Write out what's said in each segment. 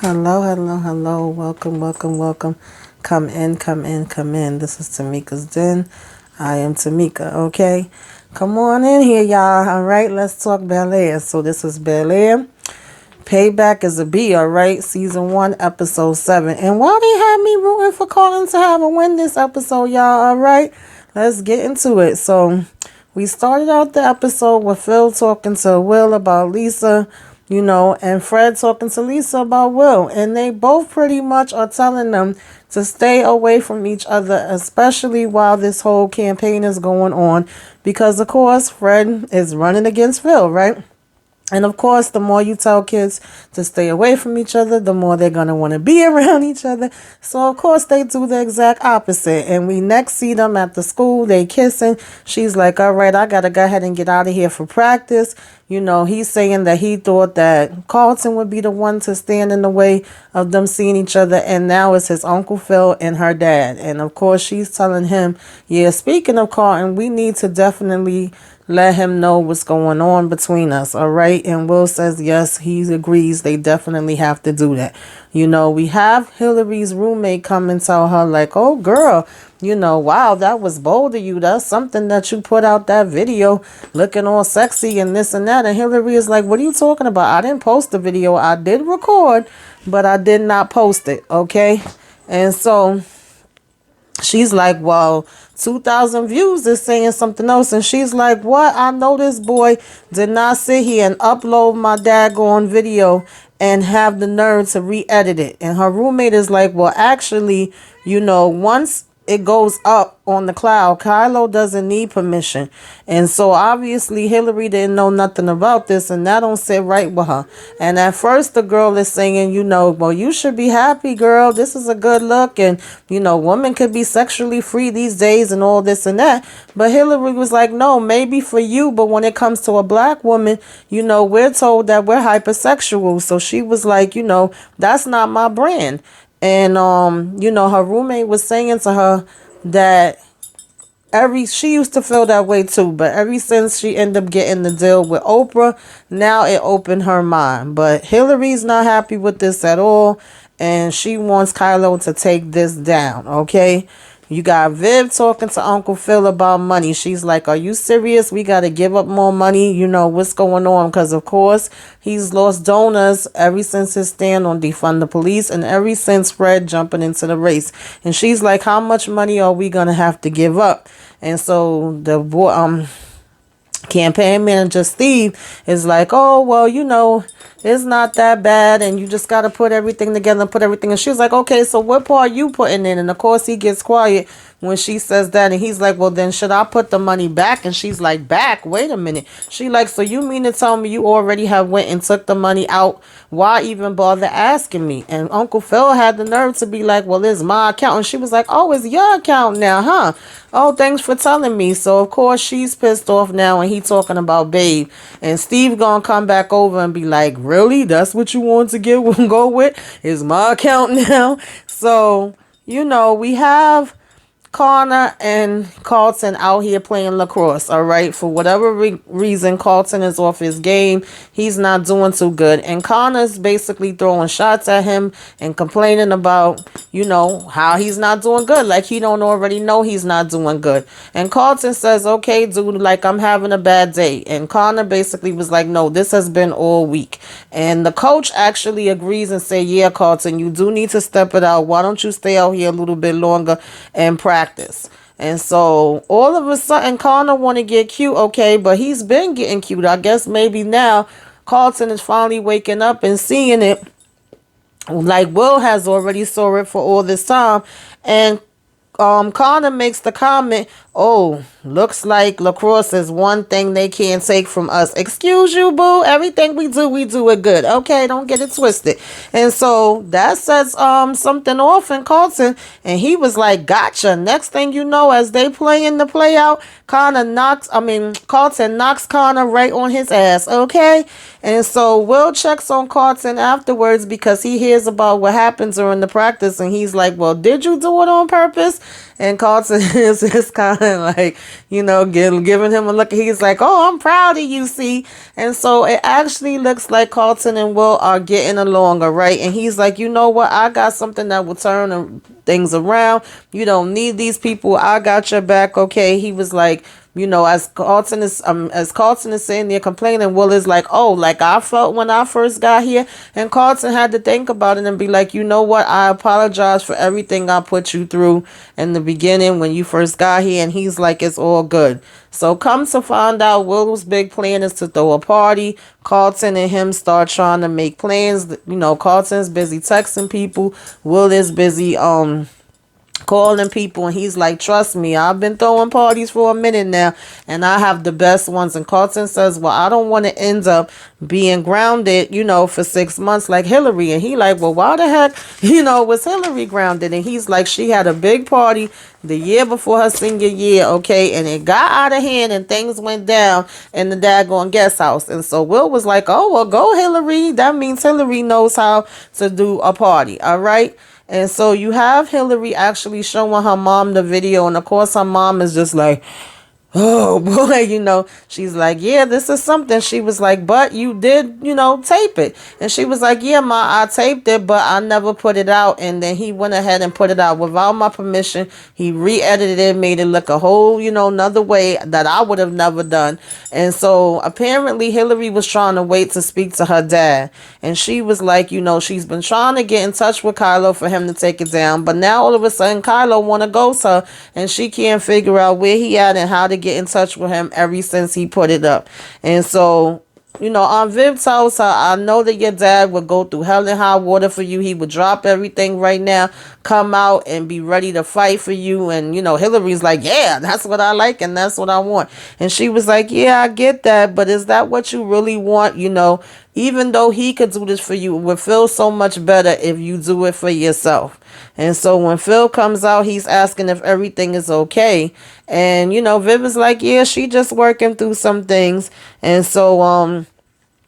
Hello, hello, hello. Welcome, welcome, welcome. Come in, come in, come in. This is Tamika's Den. I am Tamika, okay? Come on in here, y'all. All right, let's talk Bel-Air. So this is Bel-Air. Payback is a B, all right? Season 1, episode 7. And why they had me rooting for Colin to have a win this episode, y'all, all right? Let's get into it. So we started out the episode with Phil talking to Will about Lisa, and Fred talking to Lisa about Will. And they both pretty much are telling them to stay away from each other, especially while this whole campaign is going on. Because, of course, Fred is running against Phil, right? And of course, the more you tell kids to stay away from each other, the more they're going to want to be around each other. So, of course, they do the exact opposite. And we next see them at the school. They kissing. She's like, all right, I got to go ahead and get out of here for practice. He's saying that he thought that Carlton would be the one to stand in the way of them seeing each other. And now it's his Uncle Phil and her dad. And, of course, she's telling him, yeah, speaking of Carlton, we need to definitely let him know what's going on between us, all right? And Will says yes, he agrees they definitely have to do that. We have Hillary's roommate come and tell her like, oh girl, wow, that was bold of you. That's something that you put out that video looking all sexy and this and that. And Hillary is like, what are you talking about? I didn't post the video. I did record, but I did not post it, okay? And so she's like, well, 2,000 views is saying something else. And she's like, what? I know this boy did not sit here and upload my daggone video and have the nerve to re-edit it. And her roommate is like, well, actually, once it goes up on the cloud, Kylo doesn't need permission. And so obviously Hillary didn't know nothing about this, and that don't sit right with her. And at first the girl is saying, well, you should be happy, girl. This is a good look, and women could be sexually free these days and all this and that. But Hillary was like, no, maybe for you, but when it comes to a black woman, we're told that we're hypersexual. So she was like, that's not my brand. And her roommate was saying to her that she used to feel that way too, but ever since she ended up getting the deal with Oprah, now it opened her mind. But Hillary's not happy with this at all, and she wants Kylo to take this down, okay? You got Viv talking to Uncle Phil about money. She's like, are you serious? We got to give up more money. What's going on? Because, of course, he's lost donors ever since his stand on defund the police and ever since Fred jumping into the race. And she's like, how much money are we going to have to give up? And so the campaign manager Steve is like, oh, well, it's not that bad, and you just got to put everything together and put everything. And she's like, okay, so what part are you putting in? And of course he gets quiet when she says that, and he's like, well, then should I put the money back? And she's like, back? Wait a minute. She like, so you mean to tell me you already have went and took the money out? Why even bother asking me? And Uncle Phil had the nerve to be like, well, it's my account. And she was like, oh, it's your account now, huh? Oh, thanks for telling me. So, of course, she's pissed off now, and he talking about Babe. And Steve gonna come back over and be like, really? That's what you want to go with? It's my account now? So, we have Connor and Carlton out here playing lacrosse, all right? For whatever reason, Carlton is off his game. He's not doing too good. And Connor's basically throwing shots at him and complaining about, how he's not doing good. Like he don't already know he's not doing good. And Carlton says, okay, dude, like I'm having a bad day. And Connor basically was like, no, this has been all week. And the coach actually agrees and say, yeah, Carlton, you do need to step it out. Why don't you stay out here a little bit longer and practice? And so all of a sudden Connor want to get cute, okay, but he's been getting cute. I guess maybe now Carlton is finally waking up and seeing it like Will has already saw it for all this time. And Connor makes the comment, oh, looks like lacrosse is one thing they can't take from us. Excuse you, boo. Everything we do it good. Okay, don't get it twisted. And so that sets something off in Carlton. And he was like, gotcha. Next thing you know, as they play in the play out, Carlton knocks Connor right on his ass. Okay. And so Will checks on Carlton afterwards because he hears about what happens during the practice. And he's like, well, did you do it on purpose? And Carlton is just kind of like, giving him a look. He's like, oh, I'm proud of you, see. And so it actually looks like Carlton and Will are getting along, all right? And he's like, you know what? I got something that will turn things around. You don't need these people. I got your back, okay? He was like, as Carlton is sitting there complaining, Will is like, oh, like I felt when I first got here. And Carlton had to think about it and be like, you know what? I apologize for everything I put you through in the beginning when you first got here. And he's like, it's all good. So come to find out, Will's big plan is to throw a party. Carlton and him start trying to make plans. Carlton's busy texting people. Will is busy calling people, and he's like, trust me, I've been throwing parties for a minute now and I have the best ones. And Carlton says, well, I don't want to end up being grounded, for 6 months like Hillary. And he like, well, why the heck, was Hillary grounded? And he's like, she had a big party the year before her senior year, okay, and it got out of hand and things went down in the daggone guest house. And so Will was like, oh, well, go Hillary. That means Hillary knows how to do a party, all right? And so you have Hillary actually showing her mom the video. And of course, her mom is just like, oh boy, she's like, yeah, this is something. She was like, but you did, tape it. And she was like, yeah, ma, I taped it, but I never put it out. And then he went ahead and put it out without my permission. He re-edited it, made it look a whole, another way that I would have never done. And so apparently Hillary was trying to wait to speak to her dad. And she was like, she's been trying to get in touch with Kylo for him to take it down. But now all of a sudden Kylo want to ghost her and she can't figure out where he at and how to get in touch with him ever since he put it up. And so Aunt Viv tells her, I know that your dad would go through hell and high water for you. He would drop everything right now, come out and be ready to fight for you. And Hillary's like, yeah, that's what I like and that's what I want. And she was like, yeah, I get that, but is that what you really want? Even though he could do this for you, it would feel so much better if you do it for yourself. And so when Phil comes out, he's asking if everything is okay. And, Viv is like, yeah, she just working through some things. And so,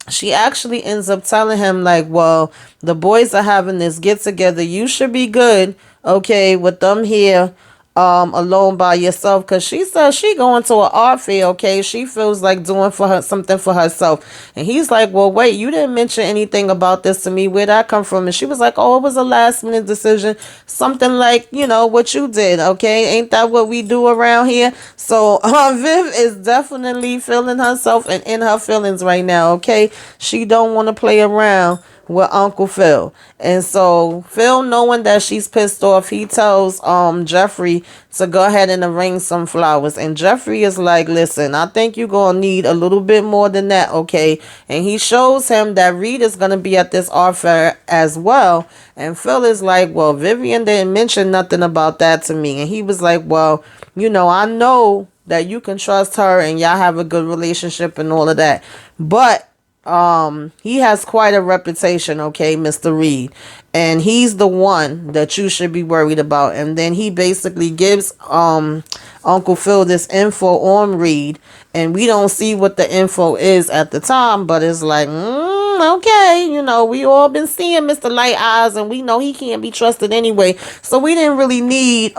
she actually ends up telling him like, well, the boys are having this get together. You should be good, okay, with them here alone by yourself, because she says she going to an art fair, okay? She feels like doing something for herself. And he's like, well, wait, you didn't mention anything about this to me. Where'd that come from? And she was like, oh, it was a last minute decision, something like what you did, okay? Ain't that what we do around here? So Viv is definitely feeling herself and in her feelings right now, okay? She don't want to play around with Uncle Phil. And so Phil, knowing that she's pissed off, he tells Jeffrey to go ahead and arrange some flowers. And Jeffrey is like, listen, I think you're gonna need a little bit more than that, okay? And he shows him that Reed is gonna be at this art fair as well. And Phil is like, well, Vivian didn't mention nothing about that to me. And he was like, well, I know that you can trust her and y'all have a good relationship and all of that, but he has quite a reputation, okay, Mr. Reed, and he's the one that you should be worried about. And then he basically gives Uncle Phil this info on Reed, and we don't see what the info is at the time, but it's like, okay, we all been seeing Mr. Light Eyes, and we know he can't be trusted anyway, so we didn't really need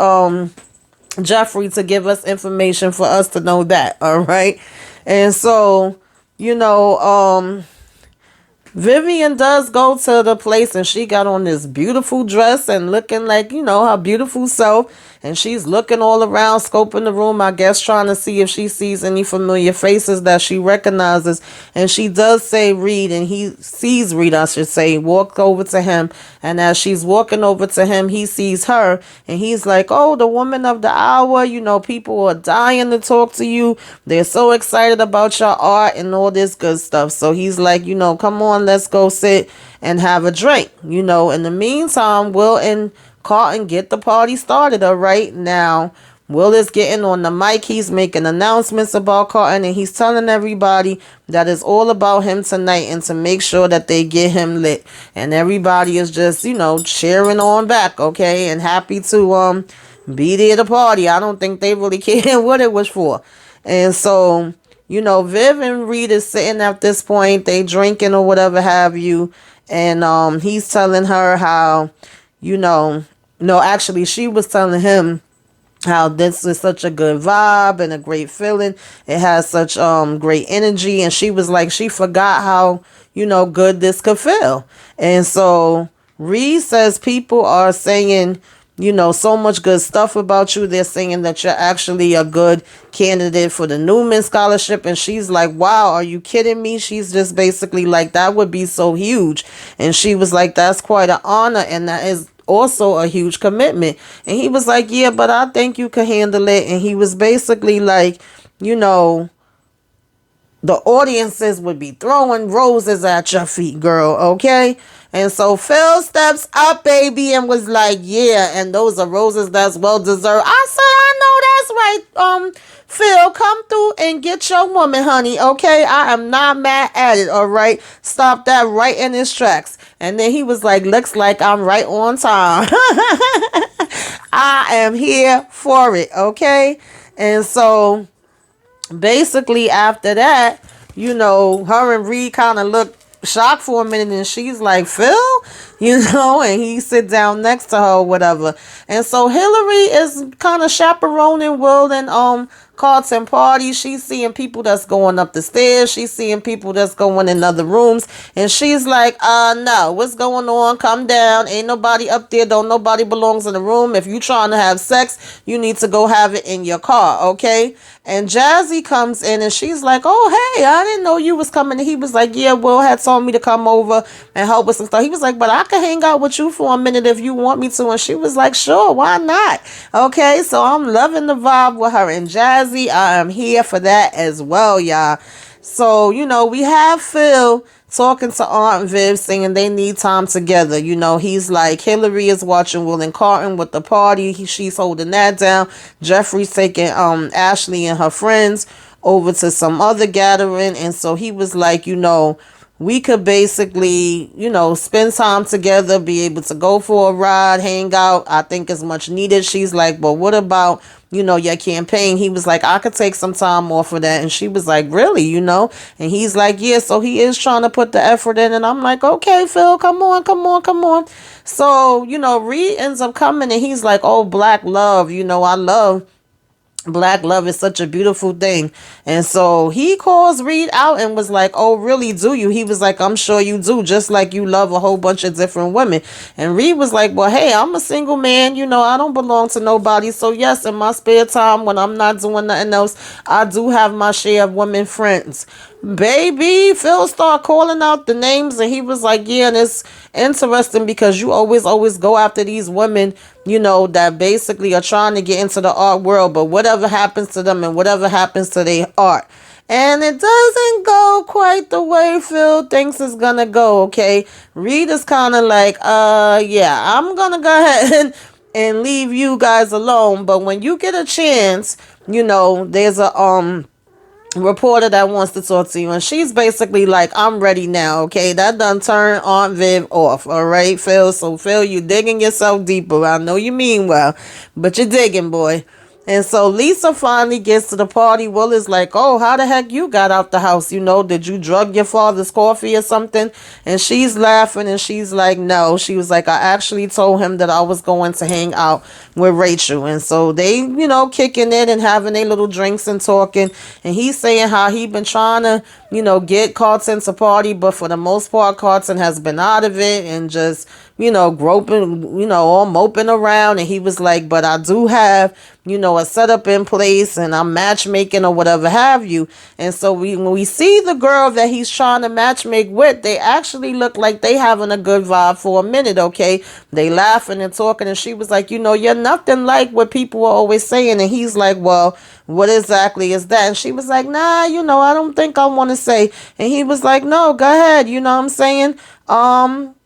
Jeffrey to give us information for us to know that, all right? And so Vivian does go to the place, and she got on this beautiful dress and looking like, her beautiful self. And she's looking all around, scoping the room, I guess, trying to see if she sees any familiar faces that she recognizes. And she does say Reed, and he sees Reed, I should say, walk over to him. And as she's walking over to him, he sees her. And he's like, oh, the woman of the hour, people are dying to talk to you. They're so excited about your art and all this good stuff. So he's like, come on, let's go sit and have a drink. In the meantime, Will and Carlton get the party started. All right, now Will is getting on the mic. He's making announcements about Carlton, and he's telling everybody that it's all about him tonight and to make sure that they get him lit. And everybody is just cheering on back, okay, and happy to be there to party. I don't think they really care what it was for. And so Viv and Reed is sitting at this point, they drinking or whatever have you, and he's telling her how no, actually, she was telling him how this is such a good vibe and a great feeling. It has such great energy, and she was like she forgot how, good this could feel. And so Reed says people are saying, so much good stuff about you. They're saying that you're actually a good candidate for the Newman Scholarship. And she's like, wow, are you kidding me? She's just basically like, that would be so huge. And she was like, that's quite an honor. And that is also a huge commitment. And he was like, yeah, but I think you can handle it. And he was basically like, the audiences would be throwing roses at your feet, girl, okay? And so Phil steps up, baby, and was like, yeah, and those are roses that's well deserved. I said, I know that's right, Phil, come through and get your woman, honey, okay? I am not mad at it, all right? Stop that right in his tracks. And then he was like, looks like I'm right on time. I am here for it, okay? And so basically after that, her and Reed kind of looked shocked for a minute, and she's like, Phil, and he sit down next to her or whatever. And so Hillary is kind of chaperoning Will and Carlton party. She's seeing people that's going up the stairs. She's seeing people that's going in other rooms. And she's like, no, what's going on? Come down. Ain't nobody up there. Don't nobody belongs in the room. If you trying to have sex, you need to go have it in your car, okay? And Jazzy comes in and she's like, oh, hey, I didn't know you was coming. And he was like, yeah, Will had told me to come over and help with some stuff. He was like, but I can hang out with you for a minute if you want me to. And she was like, sure, why not? Okay, so I'm loving the vibe with her and Jazzy. I am here for that as well, y'all. So, we have Phil talking to Aunt Viv saying they need time together. He's like, Hillary is watching Will and Carlton with the party. She's holding that down. Jeffrey's taking Ashley and her friends over to some other gathering. And so he was like, we could basically, spend time together, be able to go for a ride, hang out. I think is much needed. She's like, but what about, your campaign? He was like, I could take some time off for that. And she was like, really, And he's like, yeah, so he is trying to put the effort in. And I'm like, okay, Phil, come on. So, Reed ends up coming and he's like, oh, black love, I love black love is such a beautiful thing. And so he calls Reed out and was like, oh, really, do you? He was like, I'm sure you do, just like you love a whole bunch of different women. And Reed was like, well, hey, I'm a single man, I don't belong to nobody. So yes, in my spare time when I'm not doing nothing else, I do have my share of women friends. Baby, Phil started calling out the names and he was like, yeah, and it's interesting because you always go after these women, that basically are trying to get into the art world, but whatever happens to them and whatever happens to their art. And it doesn't go quite the way Phil thinks it's gonna go, okay? Reed is kind of like, yeah, I'm gonna go ahead and leave you guys alone, but when you get a chance, there's a, reporter that wants to talk to you, and she's basically like, I'm ready now, okay? That done turn Aunt Viv off, all right, Phil? So Phil, you digging yourself deeper. I know you mean well, but you're digging, boy. And so Lisa finally gets to the party. Will is like, oh, how the heck you got out the house? Did you drug your father's coffee or something? And she's laughing and she's like, no. She was like, I actually told him that I was going to hang out with Rachel. And so they, kicking it and having their little drinks and talking. And he's saying how he been trying to, get Carlton to party. But for the most part, Carlton has been out of it and just, groping, all moping around. And he was like, but I do have, a setup in place and I'm matchmaking or whatever have you. And so when we see the girl that he's trying to matchmake with, they actually look like they having a good vibe for a minute, okay? They laughing and talking and she was like, you're nothing like what people are always saying. And he's like, well, what exactly is that? And she was like, nah, I don't think I want to say. And he was like, no, go ahead. You know what I'm saying?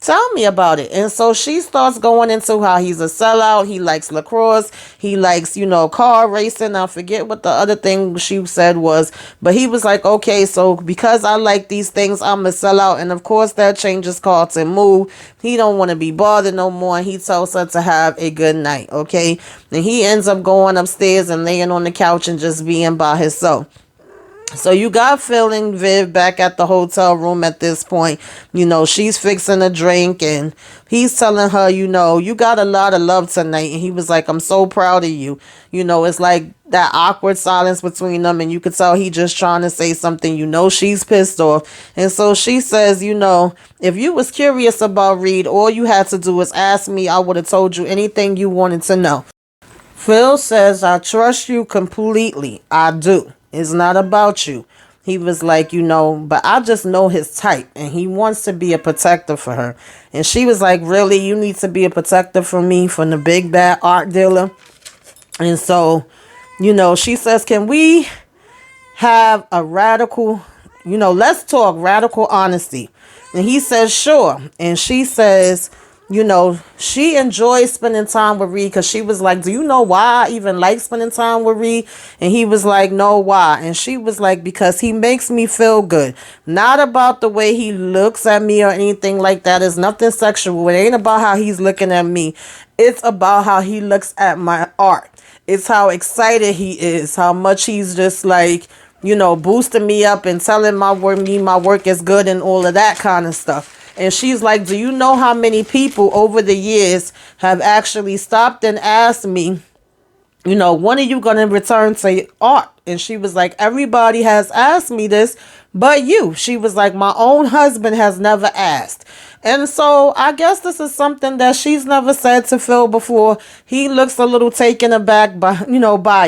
Tell me about it. And so she starts going into how he's a sellout. He likes lacrosse. He likes, car racing. I forget what the other thing she said was, but he was like, okay, so because I like these things, I'm a sellout. And of course that changes Carlton mood. He don't want to be bothered no more. And he tells her to have a good night. Okay. And he ends up going upstairs and laying on the couch and just being by himself. So you got Phil and Viv back at the hotel room at this point. She's fixing a drink and he's telling her, you got a lot of love tonight. And he was like, I'm so proud of you. It's like that awkward silence between them, and you could tell he just trying to say something. She's pissed off. And so she says, if you was curious about Reed, all you had to do was ask me. I would have told you anything you wanted to know. Phil says, I trust you completely. I do. It's not about you. He was like, but I just know his type and he wants to be a protector for her. And she was like, really? You need to be a protector for me from the big bad art dealer? And so, she says, can we have a radical, let's talk radical honesty. And he says, sure. And she says, she enjoys spending time with Reed, because she was like, do you know why I even like spending time with Reed? And he was like, no, why? And she was like, because he makes me feel good. Not about the way he looks at me or anything like that. It's nothing sexual. It ain't about how he's looking at me. It's about how he looks at my art. It's how excited he is, how much he's just like, boosting me up and telling my work is good and all of that kind of stuff. And she's like, do you know how many people over the years have actually stopped and asked me, when are you going to return to art? And she was like, everybody has asked me this, but you. She was like, my own husband has never asked. And so I guess this is something that she's never said to Phil before. He looks a little taken aback by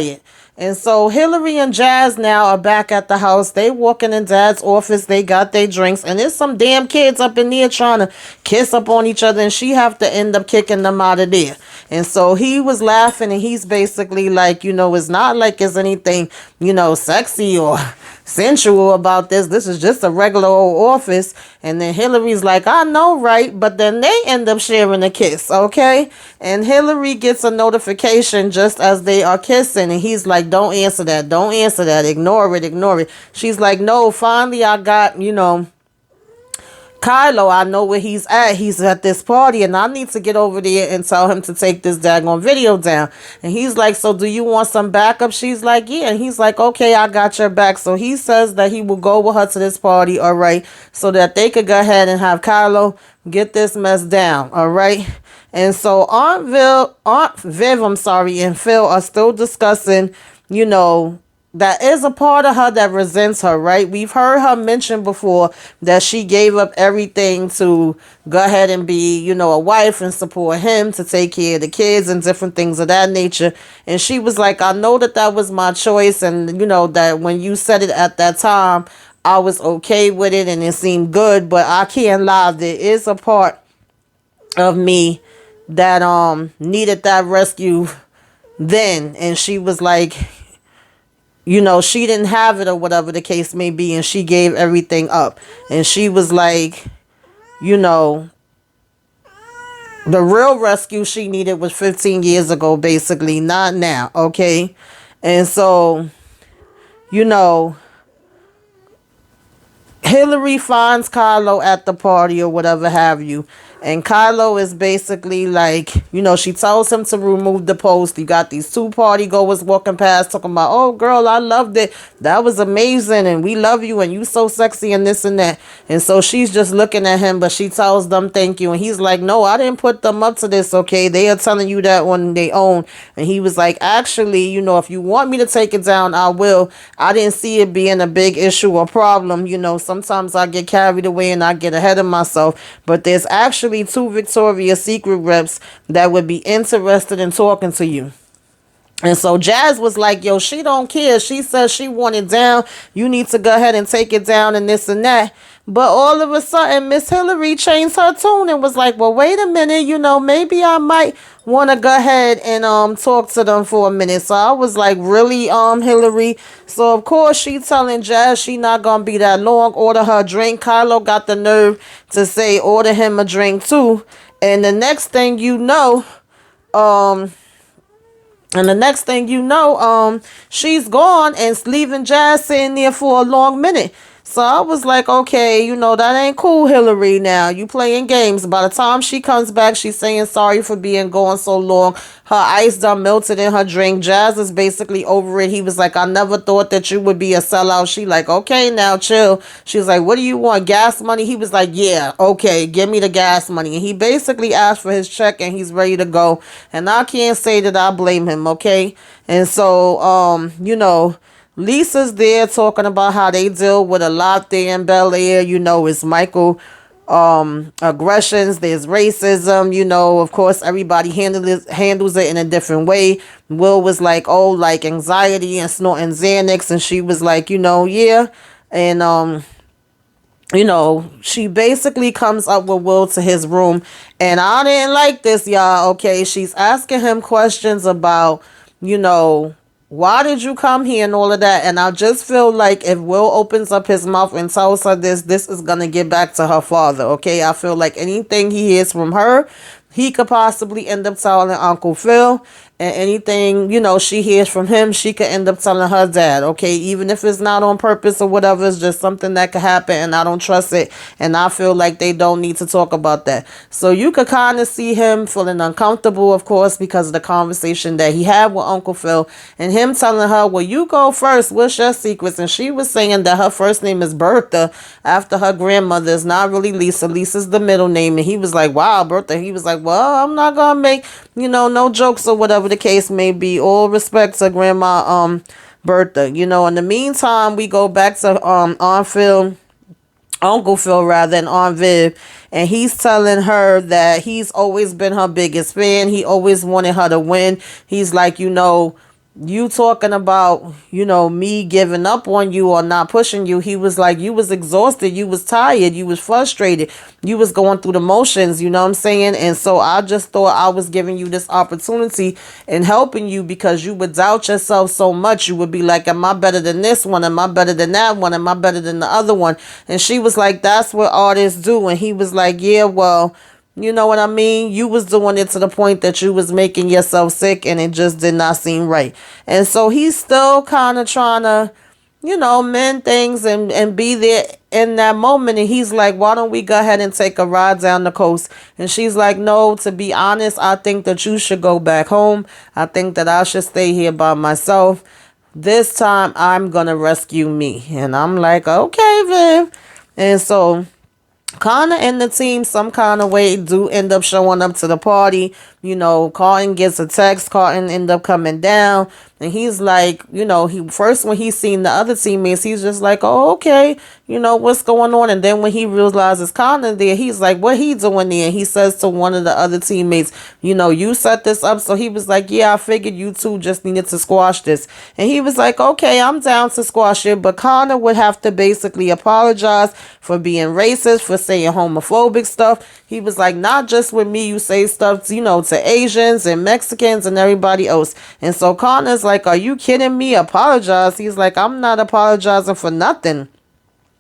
it. And so Hillary and Jazz now are back at the house. They walking in Dad's office. They got their drinks. And there's some damn kids up in there trying to kiss up on each other. And she have to end up kicking them out of there. And so he was laughing. And he's basically like, it's not like it's anything, sexy or sensual about this. This is just a regular old office. And then Hillary's like, I know, right? But then they end up sharing a kiss, okay? And Hillary gets a notification just as they are kissing. And he's like, don't answer that. Don't answer that. Ignore it. Ignore it. She's like, no, finally I got, Kylo, I know where he's at. He's at this party and I need to get over there and tell him to take this daggone video down. And he's like, so do you want some backup? She's like, yeah. And he's like, okay, I got your back. So he says that he will go with her to this party, all right, so that they could go ahead and have Kylo get this mess down, all right? And so Aunt Viv, and Phil are still discussing, that is a part of her that resents her, right? We've heard her mention before that she gave up everything to go ahead and be, a wife and support him, to take care of the kids and different things of that nature. And she was like, I know that was my choice. And, that when you said it at that time, I was okay with it and it seemed good. But I can't lie, there is a part of me that needed that rescue then. And she was like, she didn't have it or whatever the case may be, and she gave everything up. And she was like, the real rescue she needed was 15 years ago, basically, not now, okay? And so, Hillary finds Kylo at the party or whatever have you. And Kylo is basically like, she tells him to remove the post. You got these two party goers walking past talking about, oh, girl, I loved it. That was amazing. And we love you. And you so sexy and this and that. And so she's just looking at him, but she tells them thank you. And he's like, no, I didn't put them up to this, okay? They are telling you that on their own. And he was like, actually, if you want me to take it down, I will. I didn't see it being a big issue or problem. Sometimes I get carried away and I get ahead of myself. But there's actually two Victoria's Secret reps that would be interested in talking to you. And so Jazz was like, yo, she don't care. She says she want it down. You need to go ahead and take it down and this and that. But all of a sudden, Miss Hillary changed her tune and was like, well, wait a minute, maybe I might want to go ahead and talk to them for a minute. So I was like, really, Hillary? So of course she telling Jazz she not gonna be that long. Order her a drink. Kylo got the nerve to say order him a drink too. And the next thing you know, she's gone and leaving Jazz sitting there for a long minute. So I was like, okay, that ain't cool, Hillary. Now you playing games. By the time she comes back, she's saying sorry for being gone so long. Her ice done melted in her drink. Jazz is basically over it. He was like, I never thought that you would be a sellout. She like, okay, now chill. She was like, what do you want? Gas money? He was like, yeah, okay, give me the gas money. And he basically asked for his check and he's ready to go. And I can't say that I blame him, okay? And so, Lisa's there talking about how they deal with a lot there in Bel-Air. It's Michael aggressions, there's racism, of course everybody handles it in a different way. Will was like, oh, like anxiety and snorting Xanax, and she was like, yeah. And she basically comes up with Will to his room, and I didn't like this, y'all. Okay, she's asking him questions about, why did you come here and all of that. And I just feel like if Will opens up his mouth and tells her this is gonna get back to her father. Okay, I feel like anything he hears from her, he could possibly end up telling Uncle Phil, and anything, she hears from him, she could end up telling her dad, okay? Even if it's not on purpose or whatever, it's just something that could happen, and I don't trust it, and I feel like they don't need to talk about that. So you could kind of see him feeling uncomfortable, of course, because of the conversation that he had with Uncle Phil, and him telling her, well, you go first, what's your secrets? And she was saying that her first name is Bertha, after her grandmother. Is not really Lisa. Lisa's the middle name. And he was like, wow, Bertha. He was like, well, I'm not gonna make, no jokes or whatever the case may be. All respect to Grandma Bertha. In the meantime, we go back to Uncle Phil rather, and Aunt Viv, and he's telling her that he's always been her biggest fan. He always wanted her to win. He's like, you talking about, me giving up on you or not pushing you. He was like, you was exhausted, you was tired, you was frustrated, you was going through the motions, you know what I'm saying? And so I just thought I was giving you this opportunity and helping you, because you would doubt yourself so much. You would be like, am I better than this one? Am I better than that one? Am I better than the other one? And she was like, that's what artists do. And he was like, yeah, well, you know what I mean? You was doing it to the point that you was making yourself sick, and it just did not seem right. And so he's still kind of trying to, mend things and be there in that moment. And he's like, why don't we go ahead and take a ride down the coast? And she's like, no, to be honest, I think that you should go back home. I think that I should stay here by myself. This time I'm going to rescue me. And I'm like, okay, Viv. And so Connor and the team some kind of way do end up showing up to the party. Carlton gets a text. Carlton end up coming down, and he's like, he first, when he's seen the other teammates, he's just like, oh, okay, what's going on? And then when he realizes Connor there, he's like, what he doing there? And he says to one of the other teammates, you set this up. So he was like, yeah, I figured you two just needed to squash this. And he was like, okay, I'm down to squash it, but Connor would have to basically apologize for being racist, for saying homophobic stuff. He was like, not just with me, you say stuff, to Asians and Mexicans and everybody else. And so Connor's like, are you kidding me? Apologize. He's like, I'm not apologizing for nothing.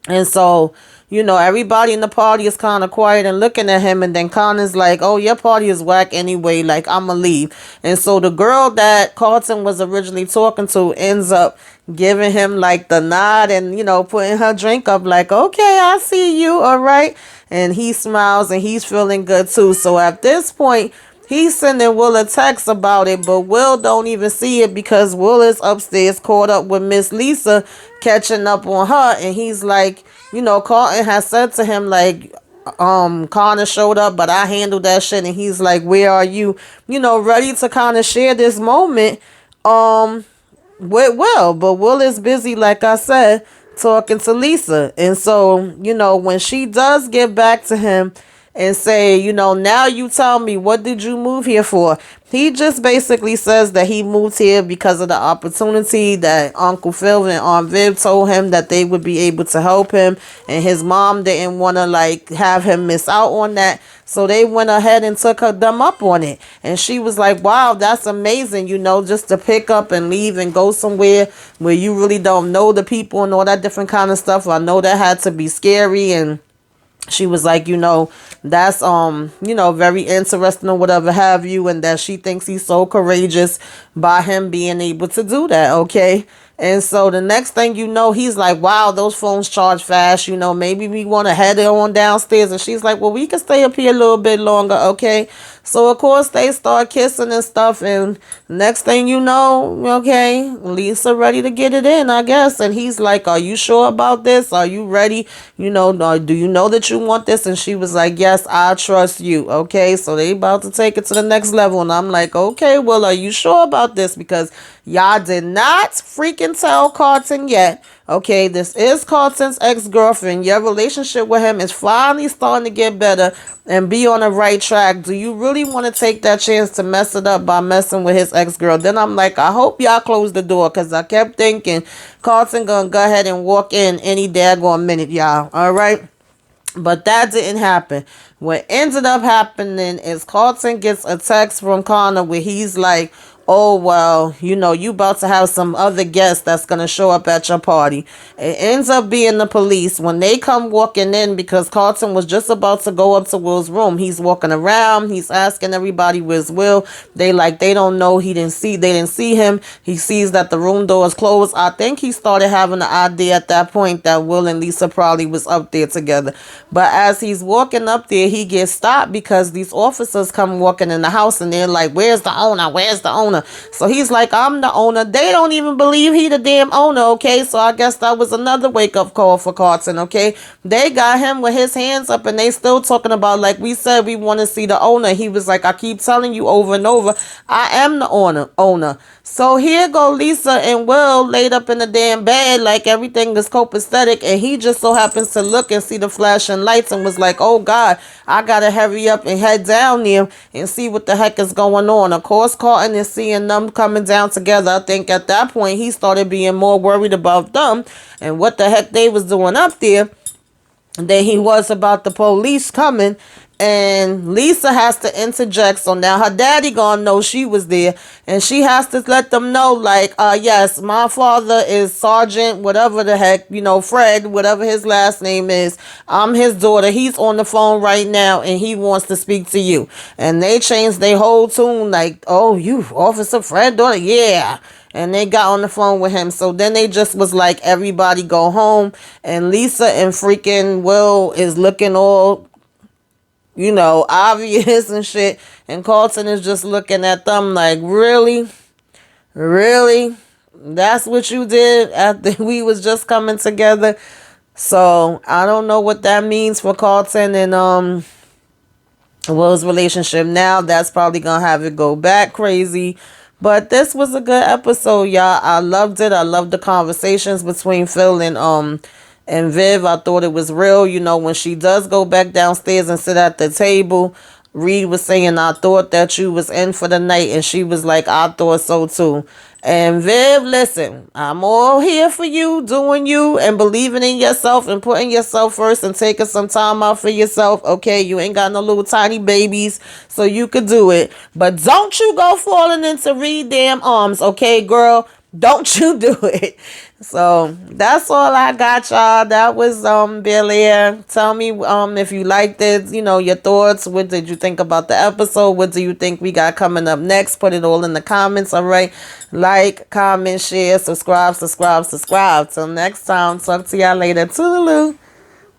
And so, everybody in the party is kind of quiet and looking at him. And then Connor's like, oh, your party is whack anyway. Like, I'm going to leave. And so the girl that Carlton was originally talking to ends up giving him like the nod and, putting her drink up like, okay, I see you. All right. And he smiles and he's feeling good too. So at this point, he's sending Will a text about it, but Will don't even see it because Will is upstairs caught up with Miss Lisa catching up on her. And he's like, Carlton has said to him, like, Connor showed up, but I handled that shit. And he's like, where are you? Ready to kind of share this moment with Will. But Will is busy, like I said, talking to Lisa. And so, when she does get back to him and say, now you tell me, what did you move here for? He just basically says that he moved here because of the opportunity that Uncle Phil and Aunt Viv told him that they would be able to help him. And his mom didn't want to have him miss out on that. So they went ahead and took them up on it. And she was like, wow, that's amazing, just to pick up and leave and go somewhere where you really don't know the people and all that different kind of stuff. I know that had to be scary. And she was like, that's, very interesting or whatever have you. And that she thinks he's so courageous by him being able to do that. Okay. And so the next thing you know, he's like, wow, those phones charge fast. Maybe we want to head on downstairs. And she's like, well, we can stay up here a little bit longer. Okay. So, of course, they start kissing and stuff. And next thing you know, okay, Lisa ready to get it in, I guess. And he's like, are you sure about this? Are you ready? Do you know that you want this? And she was like, yes, I trust you. Okay. So they about to take it to the next level. And I'm like, okay, well, are you sure about this? Because y'all did not freaking tell Carlton yet. Okay, this is Carlton's ex-girlfriend. Your relationship with him is finally starting to get better and be on the right track. Do you really want to take that chance to mess it up by messing with his ex-girl? Then I'm like, I hope y'all close the door, because I kept thinking Carlton gonna go ahead and walk in any daggone minute, y'all. All right? But that didn't happen. What ended up happening is Carlton gets a text from Connor where he's like, oh, well, you about to have some other guests that's going to show up at your party. It ends up being the police. When they come walking in, because Carlton was just about to go up to Will's room, he's walking around. He's asking everybody where's Will. They don't know. They didn't see him. He sees that the room door is closed. I think he started having the idea at that point that Will and Lisa probably was up there together. But as he's walking up there, he gets stopped because these officers come walking in the house and they're like, where's the owner? Where's the owner? So he's like, I'm the owner. They don't even believe he the damn owner, okay? So I guess that was another wake-up call for Carlton, okay? They got him with his hands up and they still talking about, like we said, we want to see the owner. He was like, I keep telling you over and over, I am the owner. So here go Lisa and Will laid up in the damn bed like everything is copacetic, and he just so happens to look and see the flashing lights and was like, oh God, I gotta hurry up and head down there and see what the heck is going on. Of course, Carlton is seeing them coming down together. I think at that point he started being more worried about them and what the heck they was doing up there than he was about the police coming. And Lisa has to interject. So now her daddy gonna know she was there, and she has to let them know, like, yes, my father is Sergeant, whatever the heck, Fred, whatever his last name is. I'm his daughter. He's on the phone right now, and he wants to speak to you. And they changed their whole tune, like, oh, you Officer Fred daughter? Yeah. And they got on the phone with him. So then they just was like, everybody go home. And Lisa and freaking Will is looking all obvious and shit. And Carlton is just looking at them like, really? Really? That's what you did after we was just coming together? So I don't know what that means for Carlton and Will's relationship now. That's probably gonna have it go back crazy. But this was a good episode, y'all. I loved it. I loved the conversations between Phil and Viv. I thought it was real. When she does go back downstairs and sit at the table, Reed was saying, I thought that you was in for the night. And she was like, I thought so too. And Viv, listen, I'm all here for you, doing you and believing in yourself and putting yourself first and taking some time out for yourself. Okay, you ain't got no little tiny babies, so you could do it. But don't you go falling into Reed damn arms, okay, girl? Don't you do it. So that's all I got, y'all. That was Bel-Air. Tell me if you liked it, your thoughts. What did you think about the episode? What do you think we got coming up next? Put it all in the comments. All right. Like, comment, share, subscribe. Till next time. Talk to y'all later. Toodaloo.